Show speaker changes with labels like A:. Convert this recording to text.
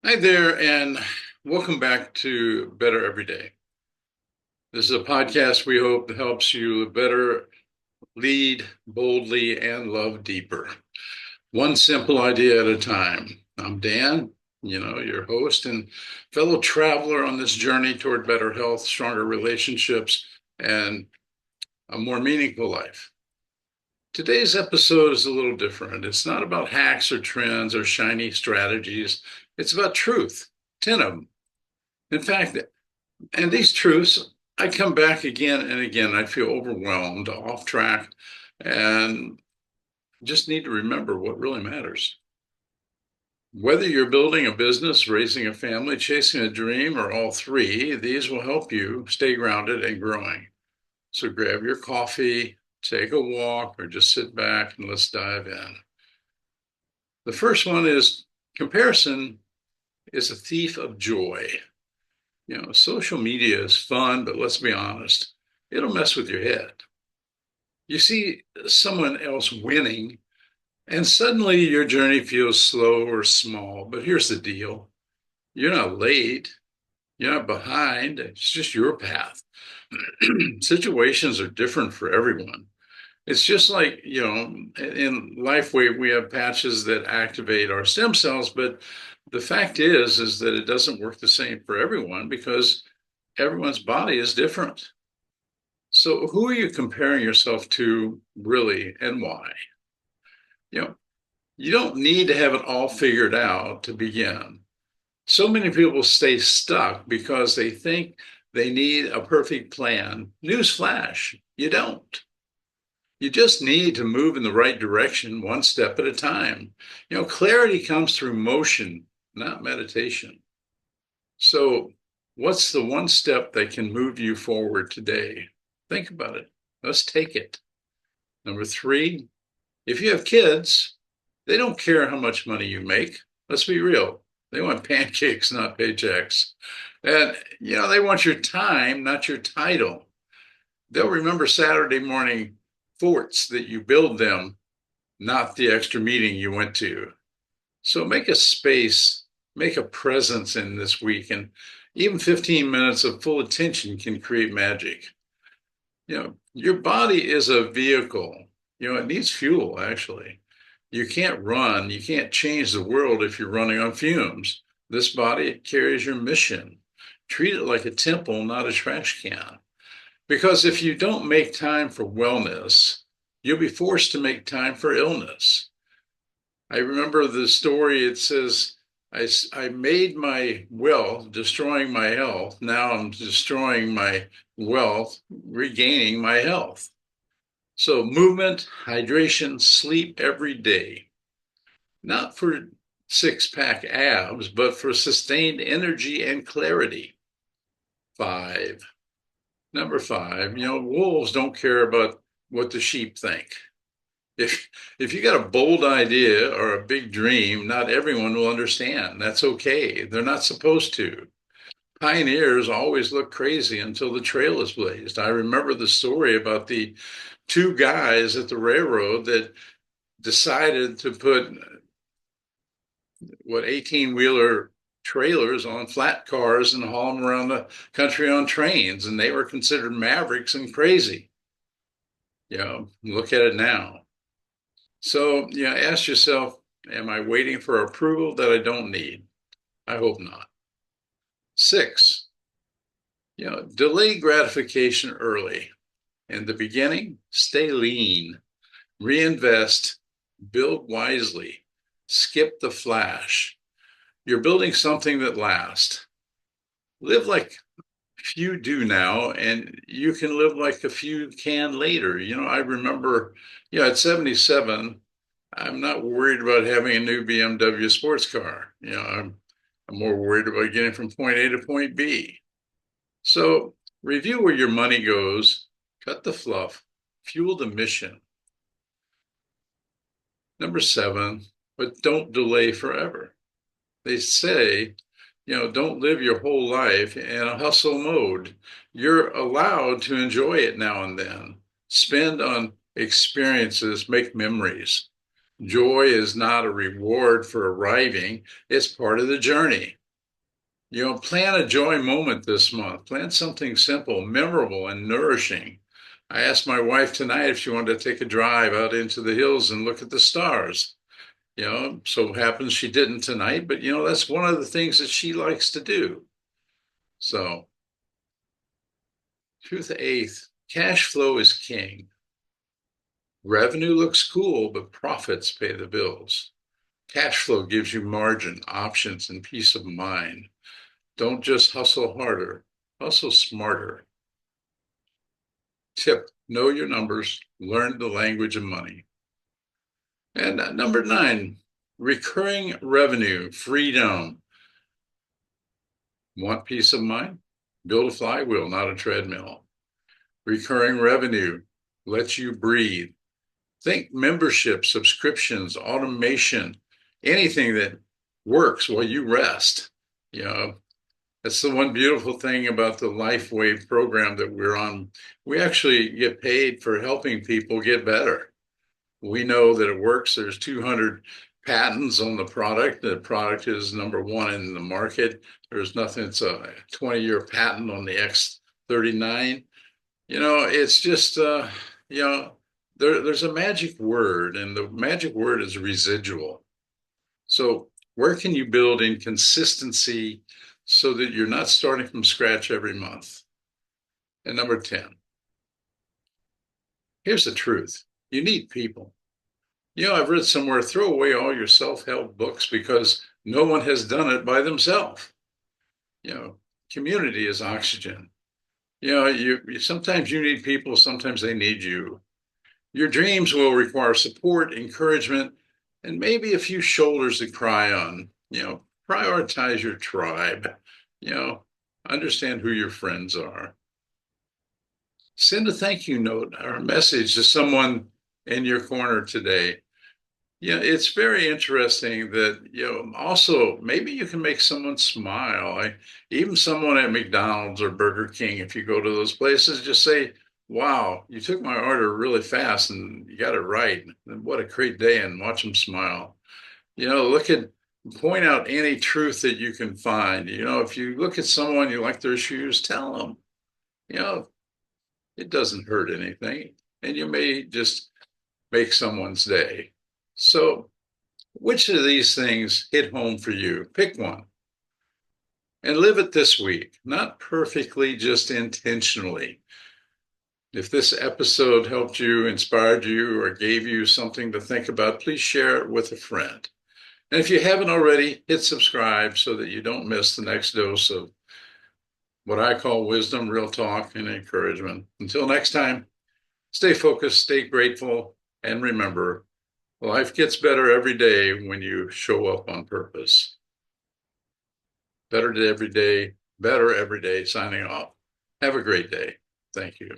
A: Hi there, and welcome back to Better Every Day. This is a podcast we hope helps you better lead boldly and love deeper, one simple idea at a time. I'm Dan, your host and fellow traveler on this journey toward better health, stronger relationships, and a more meaningful life. Today's episode is a little different. It's not about hacks or trends or shiny strategies. It's about truth, 10 of them. In fact, and these truths, I come back again and again. I feel overwhelmed, off track, and just need to remember what really matters. Whether you're building a business, raising a family, chasing a dream, or all three, these will help you stay grounded and growing. So grab your coffee, take a walk, or just sit back and let's dive in. The first one is comparison is a thief of joy. Social media is fun, but let's be honest, it'll mess with your head. You see someone else winning, and suddenly your journey feels slow or small. But here's the deal: you're not late, you're not behind, it's just your path. Situations are different for everyone. It's just like, in life we have patches that activate our stem cells, but the fact is that it doesn't work the same for everyone because everyone's body is different. So who are you comparing yourself to really and why? You know, you don't need to have it all figured out to begin. So many people stay stuck because they think they need a perfect plan. Newsflash, you don't. You just need to move in the right direction one step at a time. Clarity comes through motion, not meditation. So, what's the one step that can move you forward today? Think about it. Let's take it. Number three, if you have kids, they don't care how much money you make. Let's be real. They want pancakes, not paychecks. And, they want your time, not your title. They'll remember Saturday morning forts that you build them, not the extra meeting you went to. So make a space, make a presence in this week, and even 15 minutes of full attention can create magic. Your body is a vehicle. It needs fuel, actually. You can't run, you can't change the world if you're running on fumes. This body carries your mission. Treat it like a temple, not a trash can. Because if you don't make time for wellness, you'll be forced to make time for illness. I remember the story. It says, I made my wealth, destroying my health. Now I'm destroying my wealth, regaining my health. So, movement, hydration, sleep every day, not for six pack abs, but for sustained energy and clarity. Five. Number five, wolves don't care about what the sheep think. If you got a bold idea or a big dream, not everyone will understand. That's okay. They're not supposed to. Pioneers always look crazy until the trail is blazed. I remember the story about the two guys at the railroad that decided to put 18-wheeler trailers on flat cars and haul them around the country on trains, and they were considered mavericks and crazy. Look at it now. So, ask yourself, am I waiting for approval that I don't need? I hope not. Six, delay gratification early. In the beginning, stay lean, reinvest, build wisely, skip the flash. You're building something that lasts. Live like few do now, and you can live like a few can later. I remember, at 77, I'm not worried about having a new BMW sports car. I'm more worried about getting from point A to point B. So review where your money goes, cut the fluff, fuel the mission. Number seven, but don't delay forever. They say, don't live your whole life in a hustle mode. You're allowed to enjoy it now and then. Spend on experiences, make memories. Joy is not a reward for arriving, it's part of the journey. Plan a joy moment this month. Plan something simple, memorable, and nourishing. I asked my wife tonight if she wanted to take a drive out into the hills and look at the stars. So happens she didn't tonight, but that's one of the things that she likes to do. So, truth eighth, cash flow is king. Revenue looks cool, but profits pay the bills. Cash flow gives you margin, options, and peace of mind. Don't just hustle harder, hustle smarter. Tip, know your numbers, learn the language of money. And number nine, recurring revenue, freedom. Want peace of mind? Build a flywheel, not a treadmill. Recurring revenue lets you breathe. Think membership, subscriptions, automation, anything that works while you rest. You know, that's the one beautiful thing about the LifeWave program that we're on. We actually get paid for helping people get better. We know that it works. There's 200 patents on the product. The product is number one in the market. There's nothing, it's a 20-year patent on the X39. It's just, there's a magic word, and the magic word is residual. So, where can you build in consistency so that you're not starting from scratch every month? And number 10, here's the truth, you need people. I've read somewhere, throw away all your self help books because no one has done it by themselves. You know, Community is oxygen. Sometimes you need people, sometimes they need you. Your dreams will require support, encouragement, and maybe a few shoulders to cry on. Prioritize your tribe. You know, Understand who your friends are. Send a thank you note or a message to someone in your corner today. It's very interesting that, also maybe you can make someone smile. Even someone at McDonald's or Burger King, if you go to those places, just say, wow, you took my order really fast and you got it right. And what a great day, and watch them smile. Point out any truth that you can find. If you look at someone, you like their shoes, tell them, you know, it doesn't hurt anything. And you may just make someone's day. So, which of these things hit home for you? Pick one and live it this week, not perfectly, just intentionally. If this episode helped you, inspired you, or gave you something to think about, please share it with a friend. And if you haven't already, hit subscribe so that you don't miss the next dose of what I call wisdom, real talk, and encouragement. Until next time, stay focused, stay grateful, and remember, life gets better every day when you show up on purpose. Better every day, signing off. Have a great day. Thank you.